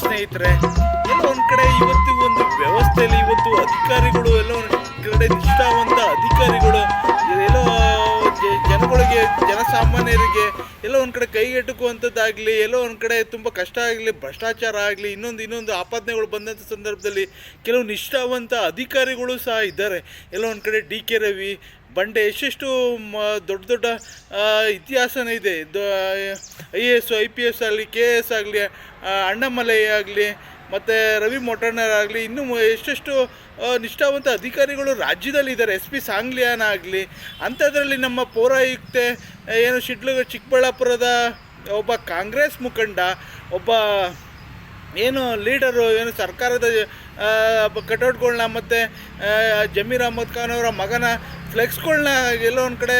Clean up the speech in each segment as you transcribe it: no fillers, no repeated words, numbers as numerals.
ಸ್ನೇಹಿತರೆ. ಎಲ್ಲ ಒಂದು ಕಡೆ ಇವತ್ತು ಒಂದು ವ್ಯವಸ್ಥೆಯಲ್ಲಿ ಇವತ್ತು ಅಧಿಕಾರಿಗಳು ಎಲ್ಲ ಒಂದು ಕಡೆ ನಿಷ್ಠಾವಂತ ಅಧಿಕಾರಿಗಳು ಎಲ್ಲೋ ಜನಗಳಿಗೆ ಜನಸಾಮಾನ್ಯರಿಗೆ ಎಲ್ಲ ಒಂದು ಕಡೆ ಕೈಗೆಟುಕುವಂಥದ್ದಾಗಲಿ, ಎಲ್ಲೋ ಒಂದು ಕಡೆ ತುಂಬ ಕಷ್ಟ ಆಗಲಿ, ಭ್ರಷ್ಟಾಚಾರ ಆಗಲಿ, ಇನ್ನೊಂದು ಆಪಾದನೆಗಳು ಬಂದಂಥ ಸಂದರ್ಭದಲ್ಲಿ ಕೆಲವು ನಿಷ್ಠಾವಂತ ಅಧಿಕಾರಿಗಳು ಸಹ ಇದ್ದಾರೆ. ಎಲ್ಲ ಒಂದು ಕಡೆ ಡಿ ಕೆ ರವಿ, ಬಂಡೆ, ಎಷ್ಟೆಷ್ಟು ದೊಡ್ಡ ಇತಿಹಾಸನೇ ಇದೆ. IAS IPS ಆಗಲಿ, KS ಆಗಲಿ, ಅಣ್ಣಾಮಲೈ ಆಗಲಿ, ಮತ್ತು ರವಿ ಮೊಟಣ್ಣರಾಗಲಿ, ಇನ್ನೂ ಎಷ್ಟೆಷ್ಟು ನಿಷ್ಠಾವಂತ ಅಧಿಕಾರಿಗಳು ರಾಜ್ಯದಲ್ಲಿದ್ದಾರೆ. SP ಸಾಂಗ್ಲಿಯಾನ ಆಗಲಿ, ಅಂಥದ್ರಲ್ಲಿ ನಮ್ಮ ಪೌರಾಯುಕ್ತೆ ಏನು ಚಿಕ್ಕಬಳ್ಳಾಪುರದ ಒಬ್ಬ ಕಾಂಗ್ರೆಸ್ ಮುಖಂಡ, ಒಬ್ಬ ಏನು ಲೀಡರು, ಏನು ಸರ್ಕಾರದ ಕಟೌಟ್ಗಳನ್ನ ಮತ್ತು ಜಮೀರ್ ಅಹ್ಮದ್ ಖಾನ್ ಅವರ ಮಗನ ಫ್ಲೆಕ್ಸ್ಗಳನ್ನ ಎಲ್ಲೋ ಒಂದು ಕಡೆ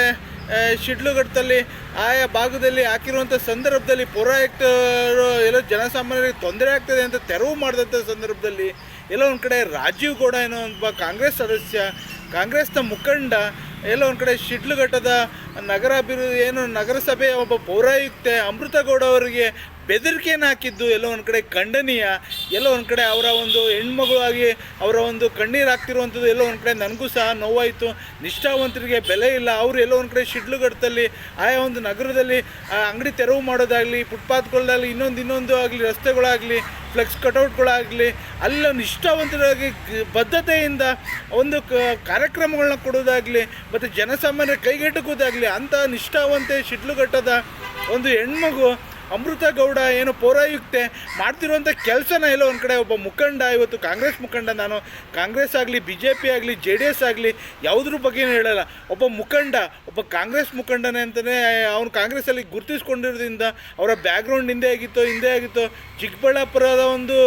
ಶಿಡ್ಲಘಟ್ಟದಲ್ಲಿ ಆಯಾ ಭಾಗದಲ್ಲಿ ಹಾಕಿರುವಂಥ ಸಂದರ್ಭದಲ್ಲಿ ಪೌರಾಯುಕ್ತರು ಎಲ್ಲೋ ಜನಸಾಮಾನ್ಯರಿಗೆ ತೊಂದರೆ ಆಗ್ತದೆ ಅಂತ ತೆರವು ಮಾಡಿದಂಥ ಸಂದರ್ಭದಲ್ಲಿ ಎಲ್ಲೋ ಒಂದು ಕಡೆ ರಾಜೀವ್ ಗೌಡ ಏನೋ ಒಬ್ಬ ಕಾಂಗ್ರೆಸ್ ಸದಸ್ಯ, ಕಾಂಗ್ರೆಸ್ನ ಮುಖಂಡ, ಎಲ್ಲೋ ಒಂದು ಕಡೆ ಶಿಡ್ಲಘಟ್ಟದ ನಗರಸಭೆಯ ಒಬ್ಬ ಪೌರಾಯುಕ್ತೆ ಅಮೃತ ಗೌಡ ಅವರಿಗೆ ಬೆದರಿಕೆಯನ್ನು ಹಾಕಿದ್ದು ಎಲ್ಲೋ ಒಂದು ಕಡೆ ಖಂಡನೀಯ. ಎಲ್ಲೋ ಒಂದು ಕಡೆ ಅವರ ಒಂದು ಹೆಣ್ಮಗುವಾಗಿ ಅವರ ಒಂದು ಕಣ್ಣೀರು ಹಾಕ್ತಿರುವಂಥದ್ದು ಎಲ್ಲೋ ಒಂದು ಕಡೆ ನನಗೂ ಸಹ ನೋವಾಯಿತು. ನಿಷ್ಠಾವಂತರಿಗೆ ಬೆಲೆ ಇಲ್ಲ. ಅವರು ಎಲ್ಲೋ ಒಂದು ಕಡೆ ಶಿಡ್ಲಘಟ್ಟದಲ್ಲಿ ಆಯಾ ಒಂದು ನಗರದಲ್ಲಿ ಅಂಗಡಿ ತೆರವು ಮಾಡೋದಾಗಲಿ, ಫುಟ್ಪಾತ್ಗಳಾಗಲಿ, ಇನ್ನೊಂದು ಆಗಲಿ, ರಸ್ತೆಗಳಾಗಲಿ, ಫ್ಲೆಕ್ಸ್ ಕಟೌಟ್ಗಳಾಗಲಿ, ಅಲ್ಲ ನಿಷ್ಠಾವಂತರಾಗಿ ಬದ್ಧತೆಯಿಂದ ಒಂದು ಕಾರ್ಯಕ್ರಮಗಳನ್ನ ಕೊಡೋದಾಗಲಿ ಮತ್ತು ಜನಸಾಮಾನ್ಯರ ಕೈಗೆಟುಕೋದಾಗಲಿ ಅಂಥ ನಿಷ್ಠಾವಂತೆ ಶಿಡ್ಲಘಟ್ಟದ ಒಂದು ಹೆಣ್ಮಗು ಅಮೃತ ಗೌಡ ಏನು ಪೌರಾಯುಕ್ತೆ ಮಾಡ್ತಿರುವಂಥ ಕೆಲಸನ ಎಲ್ಲೋ ಒಂದು ಕಡೆ ಒಬ್ಬ ಮುಖಂಡ, ಇವತ್ತು ಕಾಂಗ್ರೆಸ್ ಮುಖಂಡ, ನಾನು ಕಾಂಗ್ರೆಸ್ ಆಗಲಿ, BJP ಆಗಲಿ, JDS ಆಗಲಿ ಯಾವುದ್ರ ಬಗ್ಗೆನೂ ಹೇಳಲ್ಲ, ಒಬ್ಬ ಮುಖಂಡ, ಒಬ್ಬ ಕಾಂಗ್ರೆಸ್ ಮುಖಂಡನೇ ಅಂತಲೇ ಅವನು ಕಾಂಗ್ರೆಸ್ಸಲ್ಲಿ ಗುರುತಿಸ್ಕೊಂಡಿರೋದ್ರಿಂದ ಅವರ ಬ್ಯಾಕ್ಗ್ರೌಂಡ್ ಹಿಂದೆ ಆಗಿತ್ತು ಚಿಕ್ಕಬಳ್ಳಾಪುರದ ಒಂದು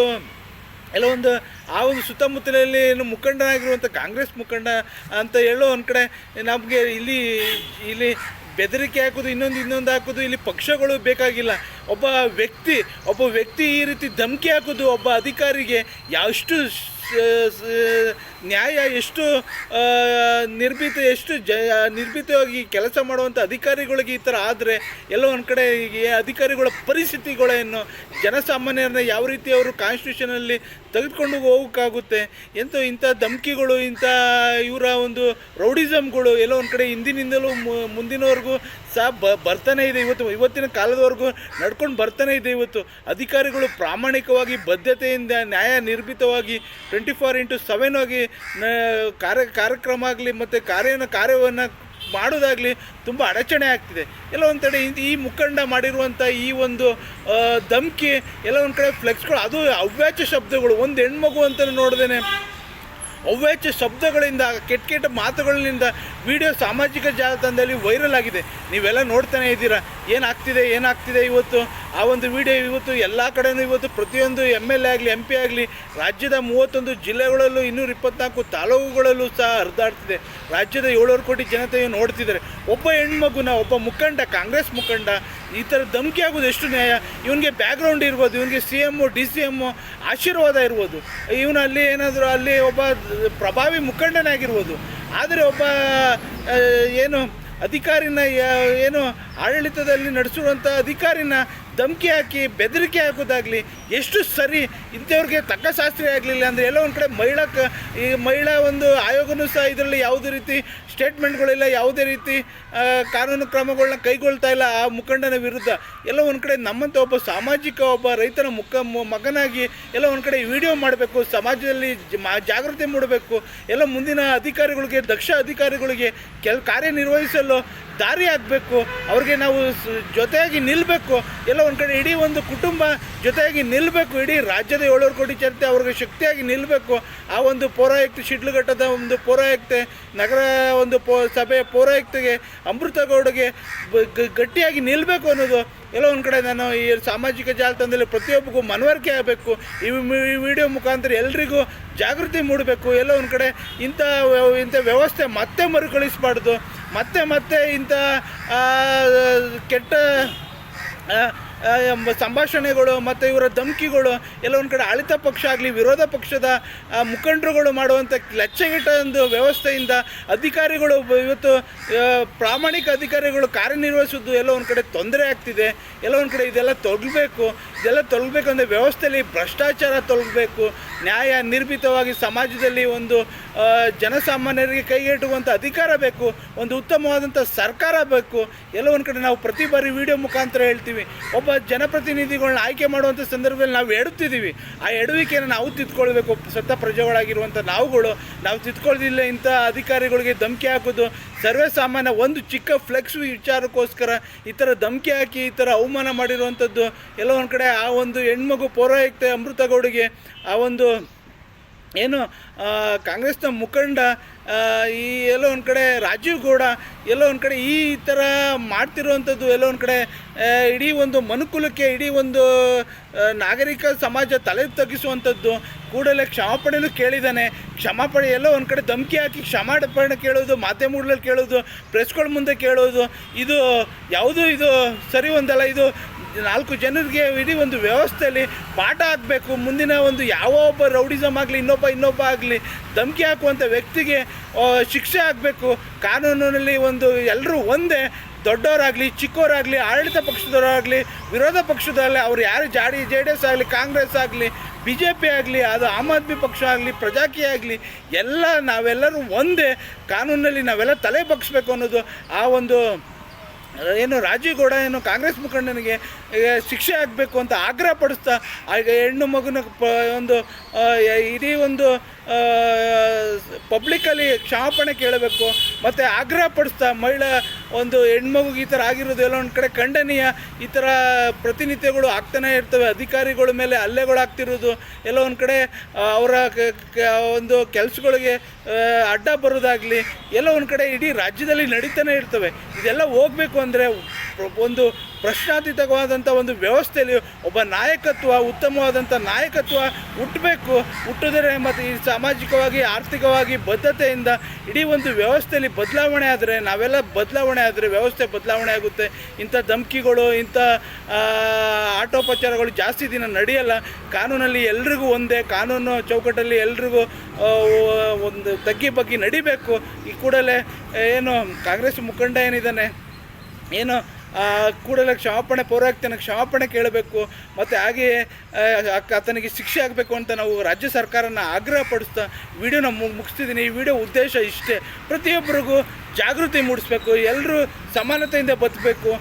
ಎಲ್ಲೋ ಒಂದು ಆ ಒಂದು ಸುತ್ತಮುತ್ತಲಲ್ಲಿ ಏನು ಮುಖಂಡನಾಗಿರುವಂಥ ಕಾಂಗ್ರೆಸ್ ಮುಖಂಡ ಅಂತ ಹೇಳೋ ಒಂದು ಕಡೆ ನಮಗೆ ಇಲ್ಲಿ ಬೆದರಿಕೆ ಹಾಕೋದು, ಇನ್ನೊಂದು ಹಾಕೋದು ಇಲ್ಲಿ ಪಕ್ಷಗಳು ಬೇಕಾಗಿಲ್ಲ. ಒಬ್ಬ ವ್ಯಕ್ತಿ ಈ ರೀತಿ ಧಮಕಿ ಹಾಕೋದು ಒಬ್ಬ ಅಧಿಕಾರಿಗೆ ಎಷ್ಟು ನ್ಯಾಯ, ಎಷ್ಟು ನಿರ್ಭೀತವಾಗಿ ಕೆಲಸ ಮಾಡುವಂಥ ಅಧಿಕಾರಿಗಳಿಗೆ ಈ ಥರ ಆದರೆ ಎಲ್ಲೋ ಒಂದು ಕಡೆ ಅಧಿಕಾರಿಗಳ ಪರಿಸ್ಥಿತಿಗಳೇನು, ಜನಸಾಮಾನ್ಯರನ್ನ ಯಾವ ರೀತಿ ಅವರು ಕಾನ್ಸ್ಟಿಟ್ಯೂಷನಲ್ಲಿ ತೆಗೆದುಕೊಂಡು ಹೋಗೋಕ್ಕಾಗುತ್ತೆ? ಇಂಥ ಧಮಕಿಗಳು, ಇಂಥ ಇವರ ಒಂದು ರೌಡಿಸಮ್ಗಳು ಎಲ್ಲೋ ಒಂದು ಕಡೆ ಹಿಂದಿನಿಂದಲೂ ಮುಂದಿನವರೆಗೂ ಸಹ ಬರ್ತಾನೆ ಇದೆ. ಇವತ್ತಿನ ಕಾಲದವರೆಗೂ ನಡ್ಕೊಂಡು ಬರ್ತಾನೆ ಇದೆ. ಇವತ್ತು ಅಧಿಕಾರಿಗಳು ಪ್ರಾಮಾಣಿಕವಾಗಿ ಬದ್ಧತೆಯಿಂದ ನ್ಯಾಯ ನಿರ್ಭೀತವಾಗಿ 24x7 ಆಗಿ ಕಾರ್ಯಕ್ರಮ ಆಗಲಿ ಮತ್ತು ಕಾರ್ಯವನ್ನು ಮಾಡೋದಾಗಲಿ ತುಂಬ ಅಡಚಣೆ ಆಗ್ತಿದೆ. ಎಲ್ಲ ಒಂದು ಕಡೆ ಈ ಮುಖಂಡ ಮಾಡಿರುವಂಥ ಈ ಒಂದು ಧಮಕಿ ಎಲ್ಲ ಒಂದು ಕಡೆ ಫ್ಲೆಕ್ಸ್ಗಳು, ಅದು ಅವ್ಯಾಚ್ಯ ಶಬ್ದಗಳು, ಒಂದು ಹೆಣ್ಮಗು ಅಂತ ನೋಡ್ದೇನೆ ಅವ್ಯಾಚ್ಯ ಶಬ್ದಗಳಿಂದ, ಕೆಟ್ಟ ಮಾತುಗಳಿಂದ ವಿಡಿಯೋ ಸಾಮಾಜಿಕ ಜಾಲತಾಣದಲ್ಲಿ ವೈರಲ್ ಆಗಿದೆ. ನೀವೆಲ್ಲ ನೋಡ್ತಾನೆ ಇದ್ದೀರಾ ಏನಾಗ್ತಿದೆ ಇವತ್ತು. ಆ ಒಂದು ವಿಡಿಯೋ ಇವತ್ತು ಎಲ್ಲ ಕಡೆಯೂ ಇವತ್ತು ಪ್ರತಿಯೊಂದು MLA ಆಗಲಿ, MP ಆಗಲಿ, ರಾಜ್ಯದ 31 ಜಿಲ್ಲೆಗಳಲ್ಲೂ 224 ತಾಲೂಕುಗಳಲ್ಲೂ ಸಹ ಹರಿದಾಡ್ತಿದೆ. ರಾಜ್ಯದ 700 ಕೋಟಿ ಜನತೆಯು ನೋಡ್ತಿದ್ದಾರೆ. ಒಬ್ಬ ಹೆಣ್ಮಗುನ, ಒಬ್ಬ ಮುಖಂಡ, ಕಾಂಗ್ರೆಸ್ ಮುಖಂಡ ಈ ಥರ ಧಮಕಿ ಆಗೋದು ಎಷ್ಟು ನ್ಯಾಯ? ಇವನಿಗೆ ಬ್ಯಾಕ್ಗ್ರೌಂಡ್ ಇರ್ಬೋದು, ಇವನಿಗೆ CM DCM ಆಶೀರ್ವಾದ ಇರ್ಬೋದು, ಇವನು ಅಲ್ಲಿ ಒಬ್ಬ ಪ್ರಭಾವಿ ಮುಖಂಡನಾಗಿರ್ಬೋದು. ಆದರೆ ಒಬ್ಬ ಏನು ಅಧಿಕಾರಿನ, ಏನು ಆಡಳಿತದಲ್ಲಿ ನಡೆಸುವಂಥ ಅಧಿಕಾರಿನ ಧಮಕಿ ಹಾಕಿ ಬೆದರಿಕೆ ಹಾಕೋದಾಗಲಿ ಎಷ್ಟು ಸರಿ? ಇಂಥವ್ರಿಗೆ ತಕ್ಕ ಶಾಸ್ತ್ರಿ ಆಗಲಿಲ್ಲ ಅಂದರೆ ಎಲ್ಲೋ ಒಂದು ಕಡೆ ಮಹಿಳಾ ಒಂದು ಆಯೋಗನೂ ಸಹ ಇದರಲ್ಲಿ ಯಾವುದೇ ರೀತಿ ಸ್ಟೇಟ್ಮೆಂಟ್ಗಳಿಲ್ಲ, ಯಾವುದೇ ರೀತಿ ಕಾನೂನು ಕ್ರಮಗಳನ್ನ ಕೈಗೊಳ್ತಾ ಇಲ್ಲ ಆ ಮುಖಂಡನ ವಿರುದ್ಧ. ಎಲ್ಲ ಒಂದು ಕಡೆ ನಮ್ಮಂಥ ಒಬ್ಬ ರೈತನ ಮಗನಾಗಿ ಎಲ್ಲ ಒಂದು ಕಡೆ ವಿಡಿಯೋ ಮಾಡಬೇಕು, ಸಮಾಜದಲ್ಲಿ ಜಾಗೃತಿ ಮೂಡಬೇಕು, ಎಲ್ಲ ಮುಂದಿನ ಅಧಿಕಾರಿಗಳಿಗೆ, ದಕ್ಷ ಅಧಿಕಾರಿಗಳಿಗೆ ಕಾರ್ಯನಿರ್ವಹಿಸಲು ದಾರಿ ಆಗಬೇಕು. ಅವ್ರಿಗೆ ನಾವು ಜೊತೆಯಾಗಿ ನಿಲ್ಲಬೇಕು. ಎಲ್ಲ ಒಂದು ಕಡೆ ಇಡೀ ಒಂದು ಕುಟುಂಬ ಜೊತೆಯಾಗಿ ನಿಲ್ಲಬೇಕು. ಇಡೀ ರಾಜ್ಯದ 700 ಕೋಟಿ ಜನತೆ ಅವ್ರಿಗೆ ಶಕ್ತಿಯಾಗಿ ನಿಲ್ಲಬೇಕು. ಆ ಒಂದು ಪೌರಾಯುಕ್ತೆ, ಶಿಡ್ಲಘಟ್ಟದ ಒಂದು ಪೌರಾಯುಕ್ತೆ, ನಗರ ಒಂದು ಸಭೆಯ ಪೌರಾಯುಕ್ತೆಗೆ ಅಮೃತ ಗೌಡಗೆ ಗಟ್ಟಿಯಾಗಿ ನಿಲ್ಲಬೇಕು ಅನ್ನೋದು ಎಲ್ಲ ಒಂದು ಕಡೆ ನಾನು ಈ ಸಾಮಾಜಿಕ ಜಾಲತಾಣದಲ್ಲಿ ಪ್ರತಿಯೊಬ್ಬರಿಗೂ ಮನವರಿಕೆ ಆಗಬೇಕು. ಈ ವಿಡಿಯೋ ಮುಖಾಂತರ ಎಲ್ರಿಗೂ ಜಾಗೃತಿ ಮೂಡಬೇಕು. ಎಲ್ಲ ಒಂದು ಕಡೆ ಇಂಥ ವ್ಯವಸ್ಥೆ ಮತ್ತೆ ಮರುಕಳಿಸಬಾರ್ದು. ಮತ್ತೆ ಇಂಥ ಕೆಟ್ಟ ಸಂಭಾಷಣೆಗಳು ಮತ್ತು ಇವರ ಧಮಕಿಗಳು ಎಲ್ಲ ಒಂದು ಕಡೆ ಆಳಿತ ಪಕ್ಷ ಆಗಲಿ, ವಿರೋಧ ಪಕ್ಷದ ಮುಖಂಡರುಗಳು ಮಾಡುವಂಥ ಲಚ್ಚಗೆಟ್ಟ ಒಂದು ವ್ಯವಸ್ಥೆಯಿಂದ ಅಧಿಕಾರಿಗಳು ಇವತ್ತು ಪ್ರಾಮಾಣಿಕ ಅಧಿಕಾರಿಗಳು ಕಾರ್ಯನಿರ್ವಹಿಸೋದು ಎಲ್ಲ ಒಂದು ಕಡೆ ತೊಂದರೆ ಆಗ್ತಿದೆ. ಎಲ್ಲ ಒಂದು ಕಡೆ ಇದೆಲ್ಲ ತೊಡಗಬೇಕು. ಇದೆಲ್ಲ ತೊಲಗಬೇಕಂದ್ರೆ ವ್ಯವಸ್ಥೆಯಲ್ಲಿ ಭ್ರಷ್ಟಾಚಾರ ತೊಲಗಬೇಕು, ನ್ಯಾಯ ನಿರ್ಭೀತವಾಗಿ ಸಮಾಜದಲ್ಲಿ ಒಂದು ಜನಸಾಮಾನ್ಯರಿಗೆ ಕೈಗೆಟುಕುವಂಥ ಅಧಿಕಾರ ಬೇಕು, ಒಂದು ಉತ್ತಮವಾದಂಥ ಸರ್ಕಾರ ಬೇಕು. ಎಲ್ಲ ಒಂದು ಕಡೆ ನಾವು ಪ್ರತಿ ಬಾರಿ ವಿಡಿಯೋ ಮುಖಾಂತರ ಹೇಳ್ತೀವಿ, ಒಬ್ಬ ಜನಪ್ರತಿನಿಧಿಗಳನ್ನ ಆಯ್ಕೆ ಮಾಡುವಂಥ ಸಂದರ್ಭದಲ್ಲಿ ನಾವು ಎಡುತ್ತಿದ್ದೀವಿ. ಆ ಎಡುವಿಕೆಯನ್ನು ನಾವು ತಿದ್ಕೊಳ್ಬೇಕು. ಸತ್ತ ಪ್ರಜೆಗಳಾಗಿರುವಂಥ ನಾವು ತಿದ್ಕೊಳ್ಳೋದಿಲ್ಲ. ಇಂಥ ಅಧಿಕಾರಿಗಳಿಗೆ ಧಮಕಿ ಹಾಕೋದು ಸರ್ವೇ ಸಾಮಾನ್ಯ. ಒಂದು ಚಿಕ್ಕ ಫ್ಲೆಕ್ಸ್ ವಿಚಾರಕ್ಕೋಸ್ಕರ ಈ ಥರ ಧಮಕಿ ಹಾಕಿ ಈ ಥರ ಅವಮಾನ ಮಾಡಿರುವಂಥದ್ದು ಎಲ್ಲ ಒಂದು ಕಡೆ. ಆ ಒಂದು ಹೆಣ್ಮಗು ಪೌರಾಯುಕ್ತೆ ಅಮೃತಗೌಡಿಗೆ ಆ ಒಂದು ಏನು ಕಾಂಗ್ರೆಸ್ನ ಮುಖಂಡ ಈ ಎಲ್ಲೋ ಒಂದು ಕಡೆ ರಾಜೀವ್ ಗೌಡ ಎಲ್ಲೋ ಒಂದು ಕಡೆ ಈ ಥರ ಮಾಡ್ತಿರುವಂಥದ್ದು ಎಲ್ಲೋ ಒಂದು ಕಡೆ ಇಡೀ ಒಂದು ಮನುಕುಲಕ್ಕೆ, ಇಡೀ ಒಂದು ನಾಗರಿಕ ಸಮಾಜ ತಲೆ ತಗ್ಗಿಸುವಂಥದ್ದು. ಕೂಡಲೇ ಕ್ಷಮಾಪಣೆನೂ ಕೇಳಿದ್ದಾನೆ. ಕ್ಷಮಾಪಣೆ ಎಲ್ಲೋ ಒಂದು ಕಡೆ ಧಮಕಿ ಹಾಕಿ ಕ್ಷಮಾಪಣೆ ಕೇಳೋದು, ಮಾಧ್ಯಮಗಳಲ್ಲಿ ಕೇಳೋದು, ಪ್ರೆಸ್ಗಳ ಮುಂದೆ ಕೇಳೋದು, ಇದು ಯಾವುದೂ ಇದು ಸರಿ ಒಂದಲ್ಲ. ಇದು 4 ಜನರಿಗೆ ಇಡೀ ಒಂದು ವ್ಯವಸ್ಥೆಯಲ್ಲಿ ಪಾಠ ಆಗಬೇಕು. ಮುಂದಿನ ಒಂದು ಯಾವ ಒಬ್ಬ ರೌಡಿಸಮ್ ಆಗಲಿ, ಇನ್ನೊಬ್ಬ ಆಗಲಿ ಧಮಕಿ ಹಾಕುವಂಥ ವ್ಯಕ್ತಿಗೆ ಶಿಕ್ಷೆ ಆಗಬೇಕು. ಕಾನೂನಿನಲ್ಲಿ ಒಂದು ಎಲ್ಲರೂ ಒಂದೇ, ದೊಡ್ಡವರಾಗಲಿ ಚಿಕ್ಕವರಾಗಲಿ, ಆಡಳಿತ ಪಕ್ಷದವರಾಗಲಿ ವಿರೋಧ ಪಕ್ಷದವರಾಗಲಿ, ಅವ್ರು ಯಾರು JDS ಆಗಲಿ, ಕಾಂಗ್ರೆಸ್ ಆಗಲಿ, BJP ಆಗಲಿ, ಅದು ಆಮ್ ಆದ್ಮಿ ಪಕ್ಷ ಆಗಲಿ, ಪ್ರಜಾಕೀಯ ಆಗಲಿ, ನಾವೆಲ್ಲರೂ ಒಂದೇ. ಕಾನೂನಲ್ಲಿ ನಾವೆಲ್ಲ ತಲೆ ಬಗ್ಸ್ಬೇಕು ಅನ್ನೋದು ಆ ಒಂದು ಏನು ರಾಜೀವ್ ಗೌಡ ಏನು ಕಾಂಗ್ರೆಸ್ ಮುಖಂಡನಿಗೆ ಶಿಕ್ಷೆ ಆಗಬೇಕು ಅಂತ ಆಗ್ರಹ ಪಡಿಸ್ತಾ ಈಗ ಹೆಣ್ಣು ಮಗುನ ಒಂದು ಇಡೀ ಒಂದು ಪಬ್ಲಿಕ್ಕಲ್ಲಿ ಕ್ಷಮಾಪಣೆ ಕೇಳಬೇಕು ಮತ್ತು ಆಗ್ರಹ ಪಡಿಸ್ತಾ ಮಹಿಳಾ ಒಂದು ಹೆಣ್ಮಗುಗೆ ಈ ಥರ ಆಗಿರೋದು ಎಲ್ಲ ಒಂದು ಕಡೆ ಖಂಡನೀಯ. ಈ ಥರ ಪ್ರತಿನಿತ್ಯಗಳು ಆಗ್ತಾನೆ ಇರ್ತವೆ. ಅಧಿಕಾರಿಗಳ ಮೇಲೆ ಹಲ್ಲೆಗಳಾಗ್ತಿರೋದು ಎಲ್ಲ ಒಂದು ಕಡೆ ಅವರ ಒಂದು ಕೆಲಸಗಳಿಗೆ ಅಡ್ಡ ಬರೋದಾಗಲಿ ಎಲ್ಲ ಒಂದು ಕಡೆ ಇಡೀ ರಾಜ್ಯದಲ್ಲಿ ನಡೀತಾನೆ ಇರ್ತವೆ. ಇದೆಲ್ಲ ಹೋಗಬೇಕು ಅಂದರೆ ಒಂದು ಪ್ರಶ್ನಾತೀತವಾದಂಥ ಒಂದು ವ್ಯವಸ್ಥೆಯಲ್ಲಿ ಒಬ್ಬ ನಾಯಕತ್ವ, ಉತ್ತಮವಾದಂಥ ನಾಯಕತ್ವ ಹುಟ್ಟಬೇಕು. ಹುಟ್ಟಿದರೆ ಮತ್ತು ಈ ಸಾಮಾಜಿಕವಾಗಿ ಆರ್ಥಿಕವಾಗಿ ಬದ್ಧತೆಯಿಂದ ಇಡೀ ಒಂದು ವ್ಯವಸ್ಥೆಯಲ್ಲಿ ಬದಲಾವಣೆ ಆದರೆ, ನಾವೆಲ್ಲ ಬದಲಾವಣೆ ಆದರೆ ವ್ಯವಸ್ಥೆ ಬದಲಾವಣೆ ಆಗುತ್ತೆ. ಇಂಥ ಧಮಕಿಗಳು, ಇಂಥ ಆಟೋಪಚಾರಗಳು ಜಾಸ್ತಿ ದಿನ ನಡೆಯಲ್ಲ. ಕಾನೂನಲ್ಲಿ ಎಲ್ರಿಗೂ ಒಂದೇ, ಕಾನೂನು ಚೌಕಟ್ಟಲ್ಲಿ ಎಲ್ರಿಗೂ ಒಂದು ತಗ್ಗಿ ಬಗ್ಗಿ ನಡಿಬೇಕು. ಈ ಕೂಡಲೇ ಏನು ಕಾಂಗ್ರೆಸ್ ಮುಖಂಡ ಏನಿದ್ದಾನೆ ಏನು ಕೂಡಲೇ ಪೌರಾಯುಕ್ತನ ಕ್ಷಮಾಪಣೆ ಕೇಳಬೇಕು ಮತ್ತು ಹಾಗೆಯೇ ಆತನಿಗೆ ಶಿಕ್ಷೆ ಆಗಬೇಕು ಅಂತ ನಾವು ರಾಜ್ಯ ಸರ್ಕಾರನ ಆಗ್ರಹ ಪಡಿಸ್ತಾ ವಿಡಿಯೋನ ಮುಗಿಸ್ತಿದ್ದೀನಿ. ಈ ವಿಡಿಯೋ ಉದ್ದೇಶ ಇಷ್ಟೇ, ಪ್ರತಿಯೊಬ್ಬರಿಗೂ ಜಾಗೃತಿ ಮೂಡಿಸ್ಬೇಕು, ಎಲ್ಲರೂ ಸಮಾನತೆಯಿಂದ ಬದುಕಬೇಕು,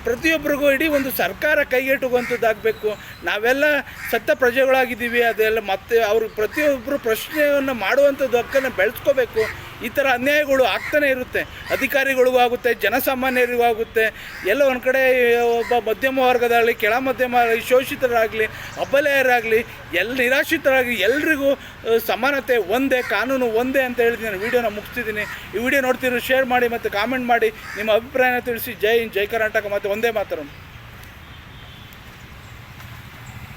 ಪ್ರತಿಯೊಬ್ಬರಿಗೂ ಇಡೀ ಒಂದು ಸರ್ಕಾರ ಕೈಗೆಟುಕುವಂಥದ್ದಾಗಬೇಕು. ನಾವೆಲ್ಲ ಸತ್ತ ಪ್ರಜೆಗಳಾಗಿದ್ದೀವಿ, ಅದೆಲ್ಲ ಮತ್ತೆ ಅವರು ಪ್ರತಿಯೊಬ್ಬರು ಪ್ರಶ್ನೆಯನ್ನು ಮಾಡುವಂಥದ್ದು ಹಕ್ಕನ್ನು ಬೆಳೆಸ್ಕೋಬೇಕು. ಈ ಥರ ಅನ್ಯಾಯಗಳು ಆಗ್ತಾನೆ ಇರುತ್ತೆ, ಅಧಿಕಾರಿಗಳಿಗೂ ಆಗುತ್ತೆ, ಜನಸಾಮಾನ್ಯರಿಗೂ ಆಗುತ್ತೆ. ಎಲ್ಲ ಒಂದು ಕಡೆ ಒಬ್ಬ ಮಧ್ಯಮ ವರ್ಗದಾಗಲಿ, ಕೆಳ ಮಧ್ಯಮ ಶೋಷಿತರಾಗಲಿ, ಅಬಲೆಯರಾಗಲಿ, ನಿರಾಶ್ರಿತರಾಗಲಿ ಎಲ್ರಿಗೂ ಸಮಾನತೆ ಒಂದೇ, ಕಾನೂನು ಒಂದೇ ಅಂತ ಹೇಳಿದ್ದೀನಿ. ನಾನು ವಿಡಿಯೋನ ಮುಗಿಸ್ತಿದ್ದೀನಿ. ಈ ವಿಡಿಯೋ ನೋಡ್ತಿರೋ ಶೇರ್ ಮಾಡಿ ಮತ್ತು ಕಾಮೆಂಟ್ ಮಾಡಿ, ನಿಮ್ಮ ಅಭಿಪ್ರಾಯನ ತಿಳಿಸಿ. ಜೈ ಹಿಂದ್, ಜೈ ಕರ್ನಾಟಕ ಮತ್ತು ಒಂದೇ ಮಾತರಂ.